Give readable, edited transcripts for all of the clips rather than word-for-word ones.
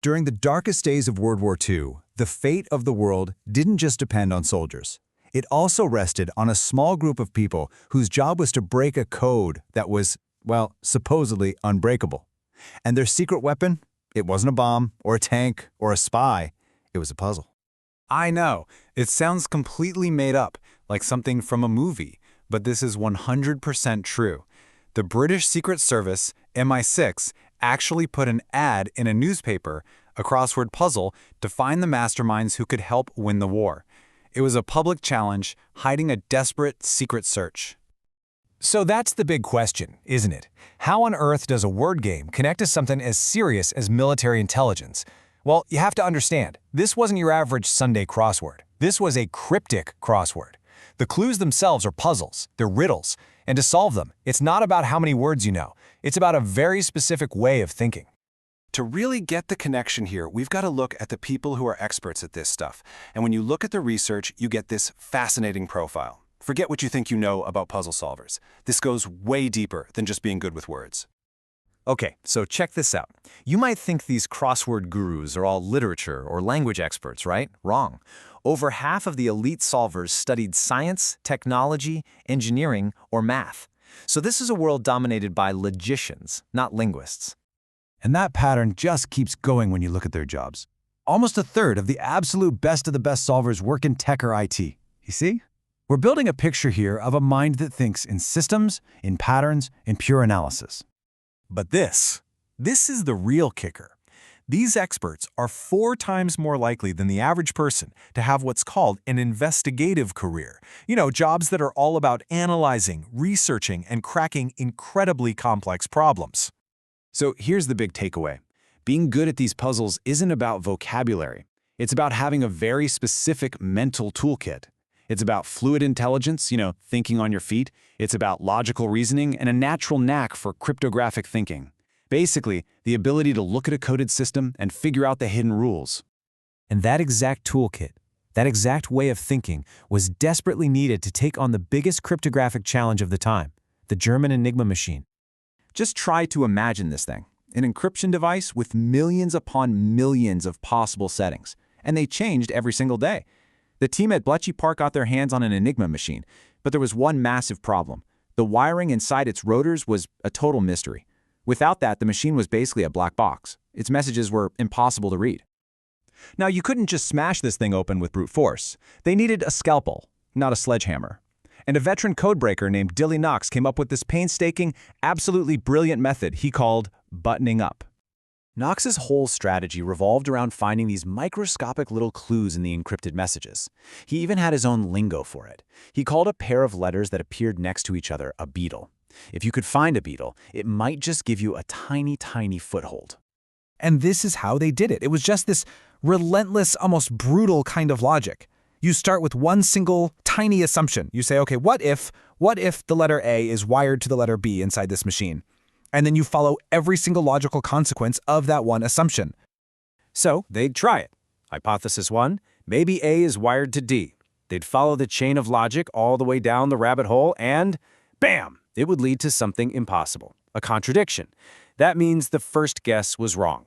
During the darkest days of World War II, the fate of the world didn't just depend on soldiers. It also rested on a small group of people whose job was to break a code that was, well, supposedly unbreakable. And their secret weapon? It wasn't a bomb, or a tank, or a spy. It was a puzzle. I know, it sounds completely made up, like something from a movie, but this is 100% true. The British Secret Service, MI6, actually put an ad in a newspaper, a crossword puzzle, to find the masterminds who could help win the war. It was a public challenge, hiding a desperate secret search. So that's the big question, isn't it? How on earth does a word game connect to something as serious as military intelligence? Well, you have to understand, this wasn't your average Sunday crossword. This was a cryptic crossword. The clues themselves are puzzles, they're riddles, and to solve them, it's not about how many words you know. It's about a very specific way of thinking. To really get the connection here, we've got to look at the people who are experts at this stuff. And when you look at the research, you get this fascinating profile. Forget what you think you know about puzzle solvers. This goes way deeper than just being good with words. Okay, so check this out. You might think these crossword gurus are all literature or language experts, right? Wrong. Over half of the elite solvers studied science, technology, engineering, or math. So this is a world dominated by logicians, not linguists. And that pattern just keeps going when you look at their jobs. Almost a third of the absolute best of the best solvers work in tech or IT. You see? We're building a picture here of a mind that thinks in systems, in patterns, in pure analysis. But this is the real kicker. These experts are 4 times more likely than the average person to have what's called an investigative career. You know, jobs that are all about analyzing, researching, and cracking incredibly complex problems. So here's the big takeaway. Being good at these puzzles isn't about vocabulary. It's about having a very specific mental toolkit. It's about fluid intelligence, thinking on your feet. It's about logical reasoning and a natural knack for cryptographic thinking. Basically, the ability to look at a coded system and figure out the hidden rules. And that exact toolkit, that exact way of thinking, was desperately needed to take on the biggest cryptographic challenge of the time, the German Enigma machine. Just try to imagine this thing, an encryption device with millions upon millions of possible settings, and they changed every single day. The team at Bletchley Park got their hands on an Enigma machine, but there was one massive problem. The wiring inside its rotors was a total mystery. Without that, the machine was basically a black box. Its messages were impossible to read. Now, you couldn't just smash this thing open with brute force. They needed a scalpel, not a sledgehammer. And a veteran codebreaker named Dilly Knox came up with this painstaking, absolutely brilliant method he called buttoning up. Knox's whole strategy revolved around finding these microscopic little clues in the encrypted messages. He even had his own lingo for it. He called a pair of letters that appeared next to each other a beetle. If you could find a beetle, it might just give you a tiny, tiny foothold. And this is how they did it. It was just this relentless, almost brutal kind of logic. You start with one single tiny assumption. You say, okay, what if the letter A is wired to the letter B inside this machine? And then you follow every single logical consequence of that one assumption. So they'd try it. Hypothesis 1, maybe A is wired to D. They'd follow the chain of logic all the way down the rabbit hole and, bam, it would lead to something impossible, a contradiction. That means the first guess was wrong.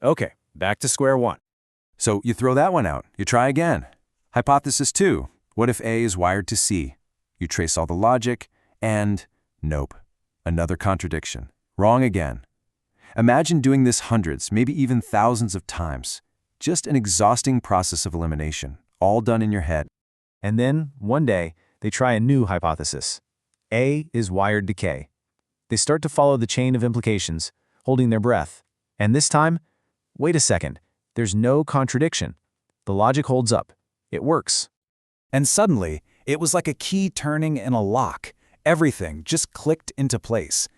Okay, back to square one. So you throw that one out. You try again. Hypothesis 2, what if A is wired to C? You trace all the logic, and nope, another contradiction. Wrong again. Imagine doing this hundreds, maybe even thousands of times. Just an exhausting process of elimination, all done in your head. And then, one day, they try a new hypothesis. A is wired to K. They start to follow the chain of implications, holding their breath. And this time, wait a second, there's no contradiction. The logic holds up. It works. And suddenly, it was like a key turning in a lock. Everything just clicked into place.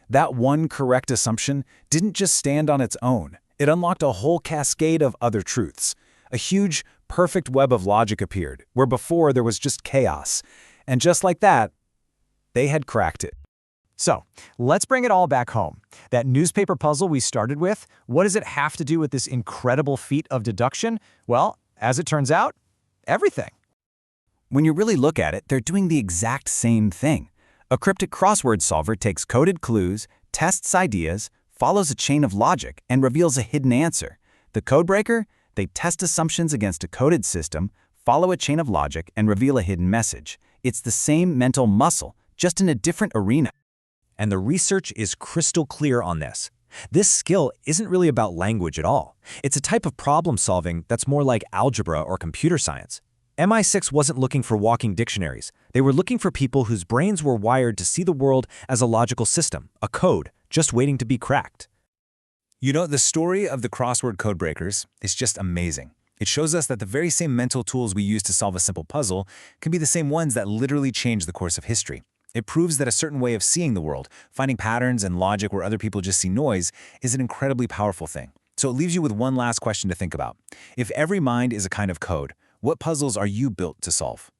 That one correct assumption didn't just stand on its own. It unlocked a whole cascade of other truths. A huge, perfect web of logic appeared, where before there was just chaos. And just like that, they had cracked it. So, let's bring it all back home. That newspaper puzzle we started with, what does it have to do with this incredible feat of deduction? Well, as it turns out, everything. When you really look at it, they're doing the exact same thing. A cryptic crossword solver takes coded clues, tests ideas, follows a chain of logic, and reveals a hidden answer. The codebreaker? They test assumptions against a coded system, follow a chain of logic, and reveal a hidden message. It's the same mental muscle, just in a different arena. And the research is crystal clear on this. This skill isn't really about language at all. It's a type of problem solving that's more like algebra or computer science. MI6 wasn't looking for walking dictionaries. They were looking for people whose brains were wired to see the world as a logical system, a code, just waiting to be cracked. You know, the story of the crossword codebreakers is just amazing. It shows us that the very same mental tools we use to solve a simple puzzle can be the same ones that literally change the course of history. It proves that a certain way of seeing the world, finding patterns and logic where other people just see noise, is an incredibly powerful thing. So it leaves you with one last question to think about. If every mind is a kind of code, what puzzles are you built to solve?